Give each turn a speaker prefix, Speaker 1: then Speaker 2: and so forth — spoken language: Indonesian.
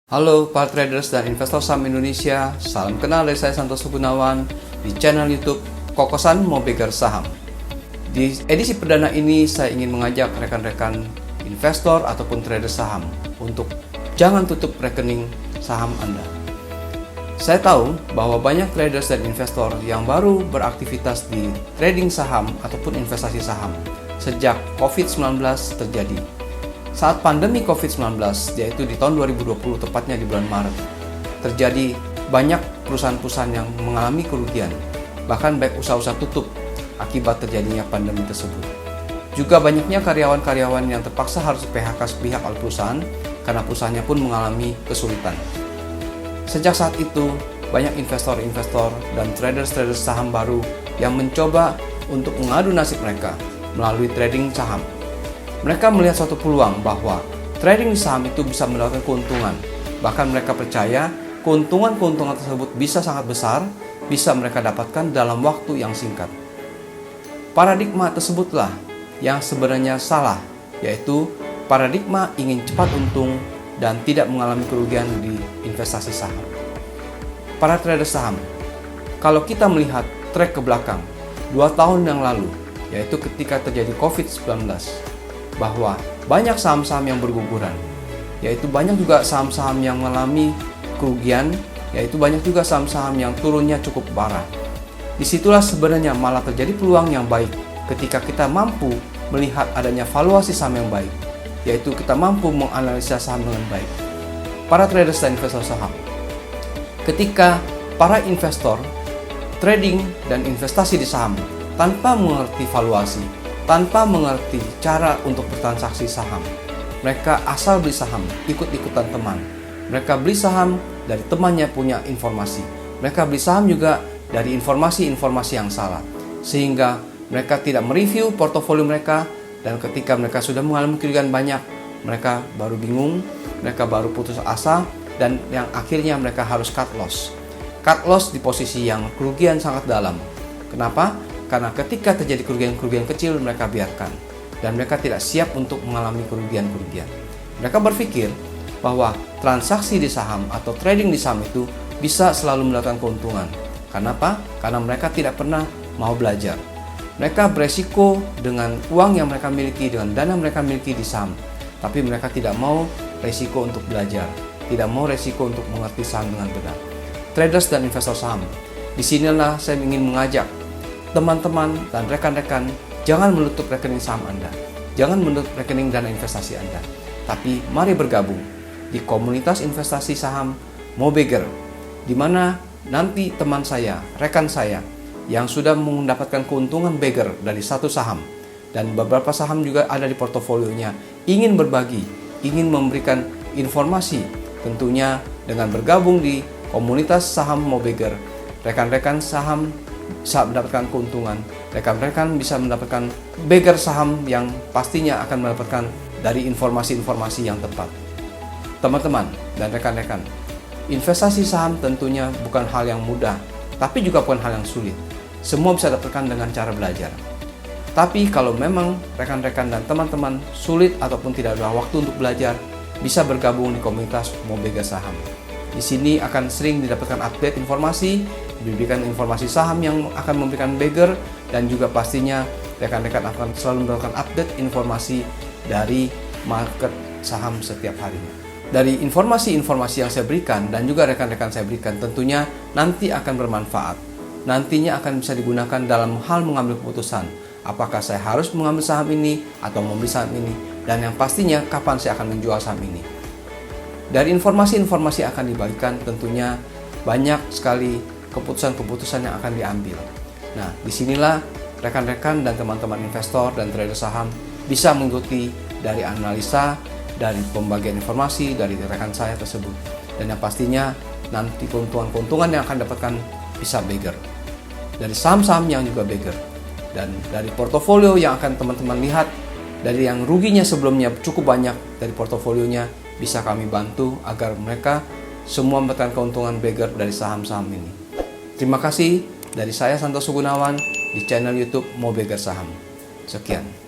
Speaker 1: Halo para traders dan investor saham Indonesia, salam kenal dari saya Santoso Gunawan di channel YouTube Kokosan Mobeger Saham. Di edisi perdana ini saya ingin mengajak rekan-rekan investor ataupun trader saham untuk jangan tutup rekening saham Anda. Saya tahu bahwa banyak traders dan investor yang baru beraktivitas di trading saham ataupun investasi saham sejak COVID-19 terjadi. Saat pandemi COVID-19, yaitu di tahun 2020, tepatnya di bulan Maret, terjadi banyak perusahaan-perusahaan yang mengalami kerugian, bahkan baik usaha-usaha tutup akibat terjadinya pandemi tersebut. Juga banyaknya karyawan-karyawan yang terpaksa harus PHK sepihak oleh perusahaan karena perusahaannya pun mengalami kesulitan. Sejak saat itu, banyak investor-investor dan trader-trader saham baru yang mencoba untuk mengadu nasib mereka melalui trading saham. Mereka melihat suatu peluang bahwa trading di saham itu bisa mendapatkan keuntungan. Bahkan mereka percaya keuntungan-keuntungan tersebut bisa sangat besar, bisa mereka dapatkan dalam waktu yang singkat. Paradigma tersebutlah yang sebenarnya salah, yaitu paradigma ingin cepat untung dan tidak mengalami kerugian di investasi saham. Para trader saham, kalau kita melihat track ke belakang 2 tahun yang lalu, yaitu ketika terjadi COVID-19, bahwa banyak saham-saham yang berguguran, yaitu banyak juga saham-saham yang mengalami kerugian, yaitu banyak juga saham-saham yang turunnya cukup parah. Disitulah sebenarnya malah terjadi peluang yang baik ketika kita mampu melihat adanya valuasi saham yang baik, yaitu kita mampu menganalisa saham dengan baik. Para traders dan investor saham, ketika para investor trading dan investasi di saham tanpa mengerti valuasi, tanpa mengerti cara untuk bertransaksi saham, mereka asal beli saham, ikut-ikutan teman. Mereka beli saham dari temannya punya informasi. Mereka beli saham juga dari informasi-informasi yang salah. Sehingga mereka tidak mereview portofolio mereka, dan ketika mereka sudah mengalami kerugian banyak, mereka baru bingung, mereka baru putus asa, dan yang akhirnya mereka harus cut loss. Cut loss di posisi yang kerugian sangat dalam. Kenapa? Karena ketika terjadi kerugian-kerugian kecil, mereka biarkan. Dan mereka tidak siap untuk mengalami kerugian-kerugian. Mereka berpikir bahwa transaksi di saham atau trading di saham itu bisa selalu mendapatkan keuntungan. Kenapa? Karena mereka tidak pernah mau belajar. Mereka beresiko dengan uang yang mereka miliki, dengan dana mereka miliki di saham. Tapi mereka tidak mau resiko untuk belajar. Tidak mau resiko untuk mengerti saham dengan benar. Traders dan investor saham, disinilah saya ingin mengajak teman-teman dan rekan-rekan, jangan menutup rekening saham Anda, jangan menutup rekening dana investasi Anda, tapi mari bergabung di komunitas investasi saham Mobeger, di mana nanti teman saya, rekan saya yang sudah mendapatkan keuntungan beggar dari satu saham dan beberapa saham juga ada di portofolionya, ingin berbagi, ingin memberikan informasi, tentunya dengan bergabung di komunitas saham Mobeger, rekan-rekan saham bisa mendapatkan keuntungan, rekan-rekan bisa mendapatkan beggar saham yang pastinya akan mendapatkan dari informasi-informasi yang tepat. Teman-teman dan rekan-rekan, investasi saham tentunya bukan hal yang mudah, tapi juga bukan hal yang sulit. Semua bisa dapatkan dengan cara belajar. Tapi kalau memang rekan-rekan dan teman-teman sulit ataupun tidak ada waktu untuk belajar, bisa bergabung di komunitas Mobeger Saham. Di sini akan sering didapatkan update informasi, diberikan informasi saham yang akan memberikan beggar, dan juga pastinya rekan-rekan akan selalu mendapatkan update informasi dari market saham setiap harinya. Dari informasi-informasi yang saya berikan dan juga rekan-rekan saya berikan tentunya nanti akan bermanfaat. Nantinya akan bisa digunakan dalam hal mengambil keputusan. Apakah saya harus mengambil saham ini atau membeli saham ini, dan yang pastinya kapan saya akan menjual saham ini. Dari informasi-informasi yang akan dibagikan tentunya banyak sekali keputusan-keputusan yang akan diambil. Nah, disinilah rekan-rekan dan teman-teman investor dan trader saham bisa mengikuti dari analisa, dari pembagian informasi dari rekan saya tersebut. Dan yang pastinya nanti keuntungan-keuntungan yang akan dapatkan bisa beggar. Dari saham-saham yang juga beggar. Dan dari portofolio yang akan teman-teman lihat, dari yang ruginya sebelumnya cukup banyak dari portofolionya, bisa kami bantu agar mereka semua mendapatkan keuntungan beggar dari saham-saham ini. Terima kasih dari saya Santoso Gunawan di channel YouTube Mobeger Saham. Sekian.